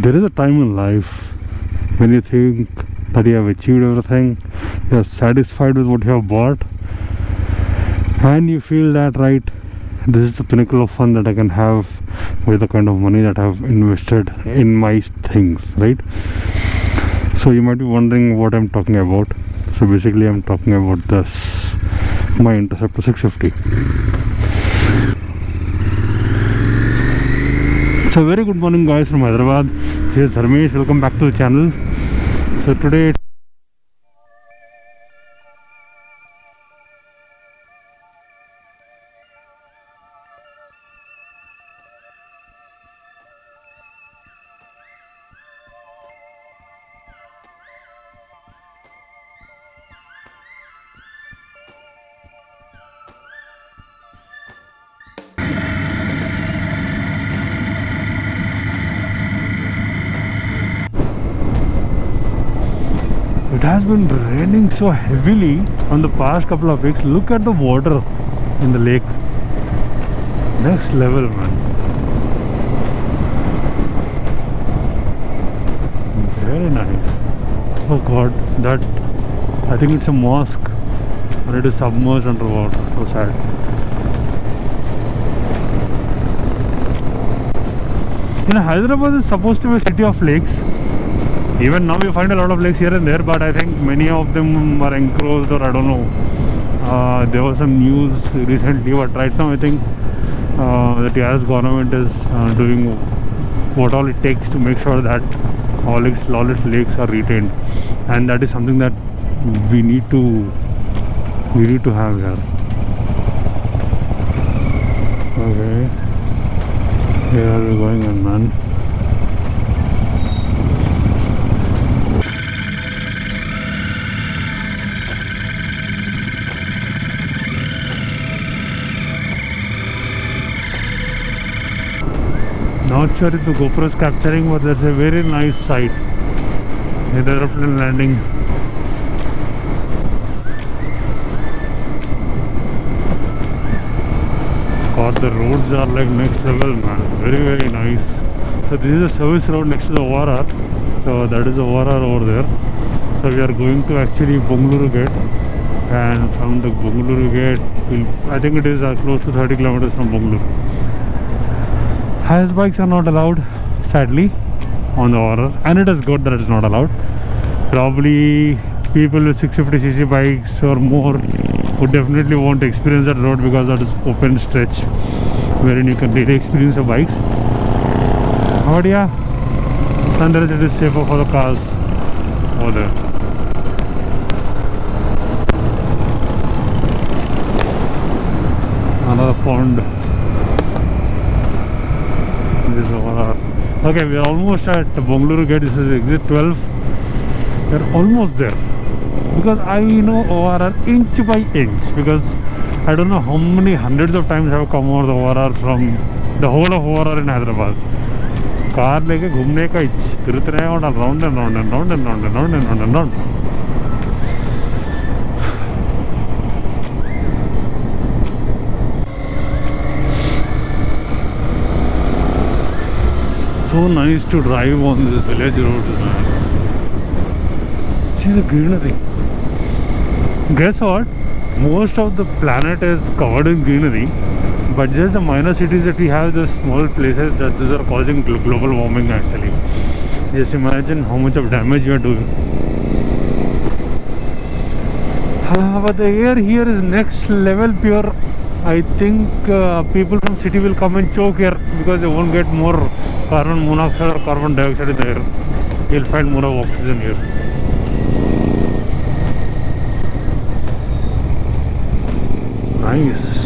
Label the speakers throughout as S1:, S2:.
S1: There is a time in life when you think that you have achieved everything, you are satisfied with what you have bought, and you feel that, right, this is the pinnacle of fun that I can have with the kind of money that I have invested in my things, right? So you might be wondering what I'm talking about. So basically I'm talking about this, my Interceptor 650. So very good morning guys from Hyderabad. This is Dharmesh. Welcome back to the channel. So today it has been raining so heavily on the past couple of weeks. Look at the water in the lake. Next level, man. Very nice. Oh god, that, I think it's a mosque and it is submerged underwater. So sad. You know, Hyderabad is supposed to be a city of lakes. Even now you find a lot of lakes here and there, but I think many of them are encroached, or I don't know. There was some news recently, but right now I think the TRS government is doing what all it takes to make sure that all its lakes are retained, and that is something that we need to have here. Okay, here are we going on, man. Not sure if the GoPro is capturing, but there's a very nice sight. The aeroplane landing. God, the roads are like next level, man. Very, very nice. So this is a service road next to the ORR. So that is the ORR over there. So we are going to actually Bengaluru Gate. And from the Bengaluru Gate, I think it is close to 30 kilometers from Bengaluru. Highest bikes are not allowed, sadly, on the ORR, and it is good that it is not allowed. Probably people with 650cc bikes or more would definitely want to experience that road, because that is open stretch wherein you can really experience the bikes. But yeah, nonetheless it is safer for the cars over there. Another pond. Okay, we are almost at Bengaluru Gate. This is exit 12. We are almost there, because I know ORR inch by inch, because I don't know how many hundreds of times I have come over the ORR from the whole of ORR in Hyderabad. Car leke ghumne ka itch, फिरते रहे और round and round and round and round and round and round and round. So nice to drive on this village road, man. See the greenery. Guess what? Most of the planet is covered in greenery, but just the minor cities that we have, the small places, that these are causing global warming actually. Just imagine how much of damage you are doing. But the air here is next level pure. I think people from city will come and choke here, because they won't get more carbon monoxide or carbon dioxide in the air. You'll find more of oxygen here. Nice.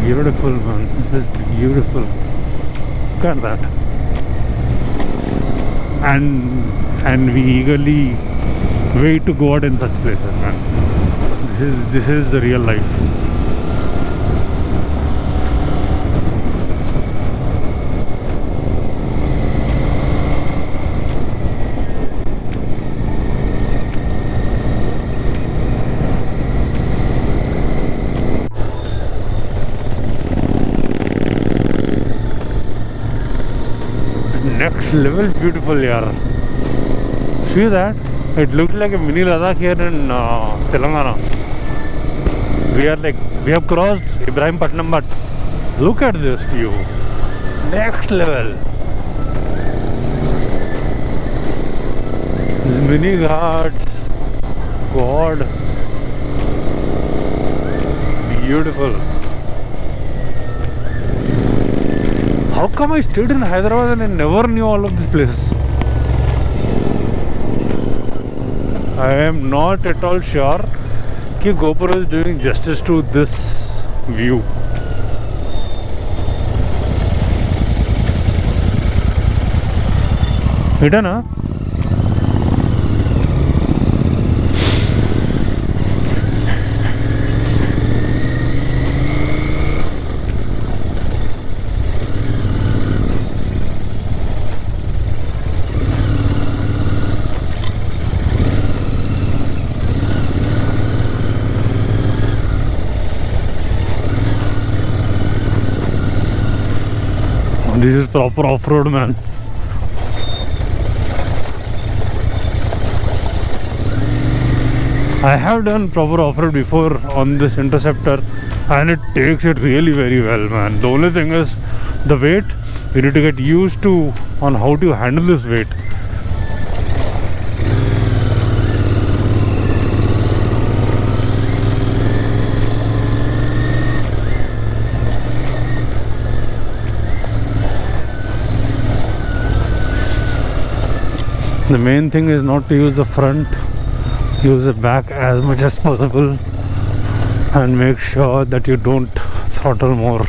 S1: Beautiful, man. This is beautiful. Look at that. And we eagerly wait to go out in such places, man. This is the real life. level beautiful here. See that? It looks like a mini Ladakh here in Telangana. We have crossed Ibrahimpatnam, but look at this view. Next level. This mini ghats. God. Beautiful. How come I stayed in Hyderabad and I never knew all of these places? I am not at all sure कि GoPro is doing justice to this view. Hidden, huh? This is proper off-road, man. I have done proper off-road before on this Interceptor and it takes it really very well, man. The only thing is the weight. You need to get used to on how to handle this weight. The main thing is not to use the front, use the back as much as possible and make sure that you don't throttle more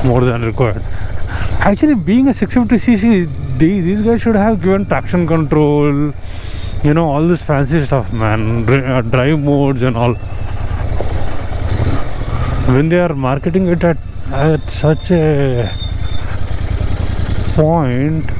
S1: than required. Actually, being a 650cc, these guys should have given traction control, you know, all this fancy stuff, man, drive modes and all. When they are marketing it at such a point,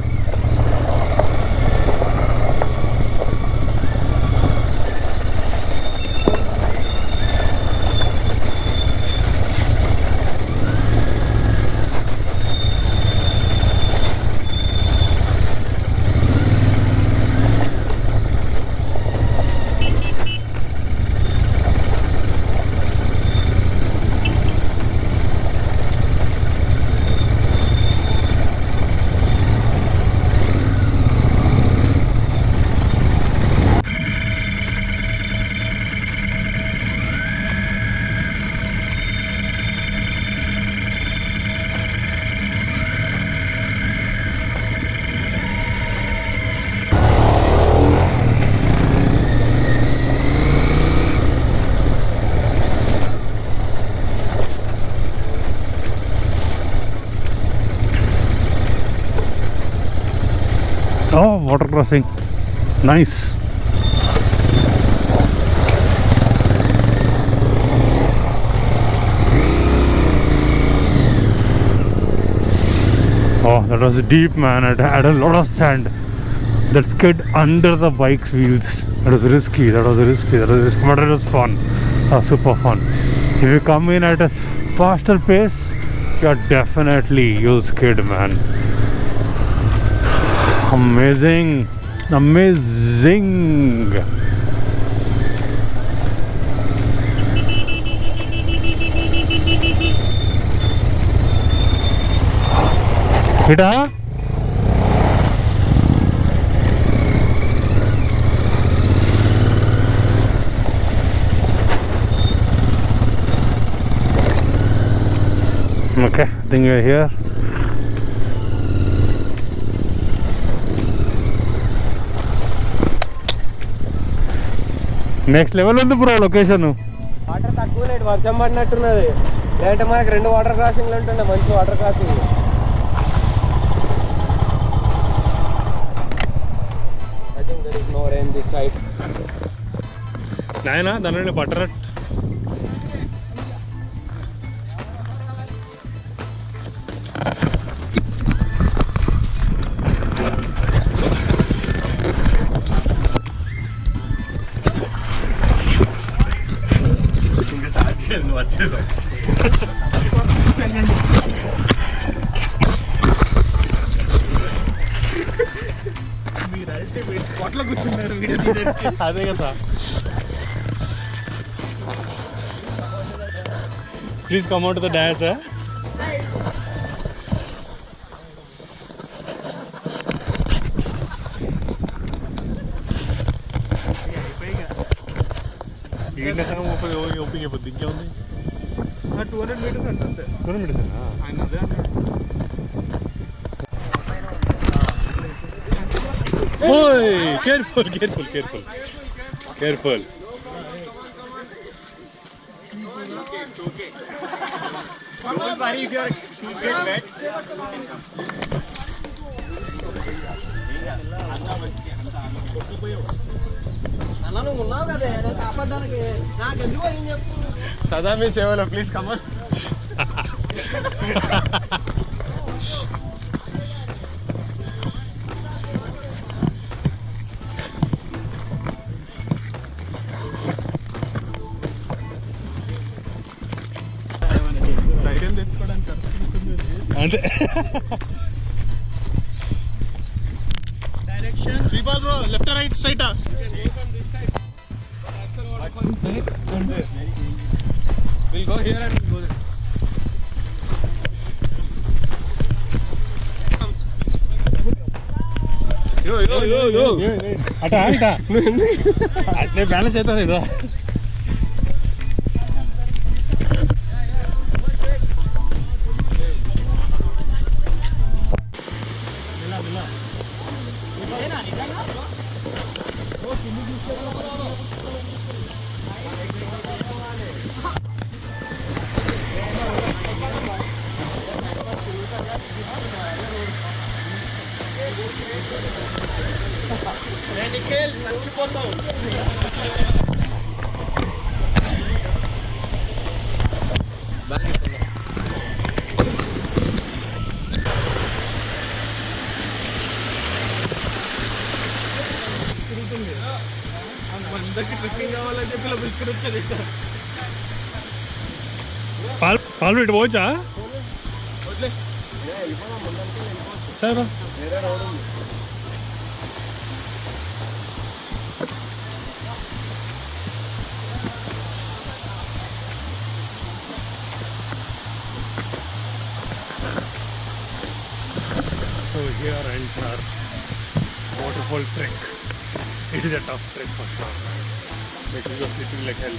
S1: oh, water crossing, nice. Oh, that was deep, man. It had a lot of sand that skid under the bike's wheels. That was risky, but it was fun, super fun. If you come in at a faster pace, you'll skid, man. Amazing. Hita? Okay, I think we're here. Next level on the pro location.
S2: Water తక్కువ లేదు, వర్షం పడినట్టున్నది. లేదంటే మనకి రెండు water క్రాసింగ్లు ఉంటుండే, మంచి water crossing. I think there is no rain this side.
S1: నాయనా దానిని బటర్ వచ్చేసాం.
S3: కొట్లో కూర్చున్నారు
S1: అదే కదా. Please come out the dance. ఈయన ఓపెన్ అయిపోద్ది. ఇంకేముంది?
S3: 200 meters అంట అంతే.
S1: 200 meters
S3: ఆయన అదే అన్నాడు.
S1: Careful.
S3: Don't worry if your shoes get wet.
S2: అన్న నువ్వు ఉన్నావు కదే నేను కాపాడడానికి నాకు ఎందుకు ఏం చెప్పు.
S3: సదా మీ సేవలో ప్లీజ్ కమన్. ధైర్యం తెచ్చుకోవడానికి
S1: అంతే.
S3: Direction river bro left right straight we'll go here and we'll go there. yo
S1: అటా అట్లే బ్యాలెన్స్ అవుతాను ఇదో.
S3: నిఖిల్ చచ్చిపోతావు. అందరికి ట్రెక్కింగ్ కావాలని చెప్పి ఇలా పిలుచుకుని వచ్చారు.
S1: పాలు ఇటు పోవచ్చా? సరే. So here ends our waterfall trek. It is a tough trek for sure. It was literally like hell.